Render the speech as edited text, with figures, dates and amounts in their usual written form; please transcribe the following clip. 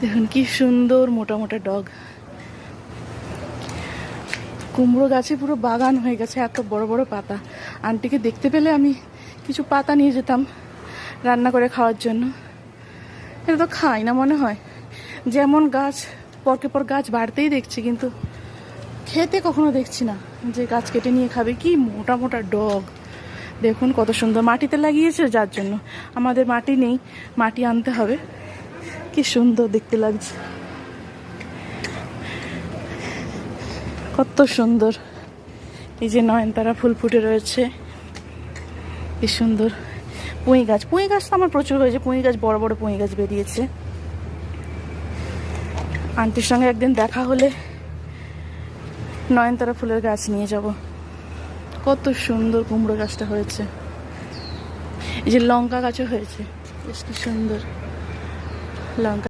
দেখুন কি সুন্দর মোটা মোটা ডগ। কুমড়ো গাছে পুরো বাগান হয়ে গেছে, এত বড় বড় পাতা। আন্টিকে দেখতে পেলে আমি কিছু পাতা নিয়ে যেতাম রান্না করে খাওয়ার জন্য। এটা তো খাই না মনে হয়, যেমন গাছ পরকে পর গাছ বাড়তেই দেখছি, কিন্তু খেতে কখনো দেখছি না যে গাছ কেটে নিয়ে খাবে। কি মোটা মোটা ডগ, দেখুন কত সুন্দর। মাটিতে লাগিয়েছে, যার জন্য আমাদের মাটি নেই, মাটি আনতে হবে। কি সুন্দর দেখতে লাগছে, কত সুন্দর। এই যে নয়নতারা ফুল ফুটে রয়েছে, কি সুন্দর। পুঁই গাছ, পুঁই গাছ তো আমার প্রচুর হয়েছে, পুঁই গাছ বড় বড় পুঁই গাছ বেরিয়েছে। আন্টির সঙ্গে একদিন দেখা হলে নয়নতারা ফুলের গাছ নিয়ে যাব। কত সুন্দর কুমড়ো গাছটা হয়েছে। এই যে লঙ্কা গাছও হয়েছে, বেশ কি সুন্দর লঙ্কা।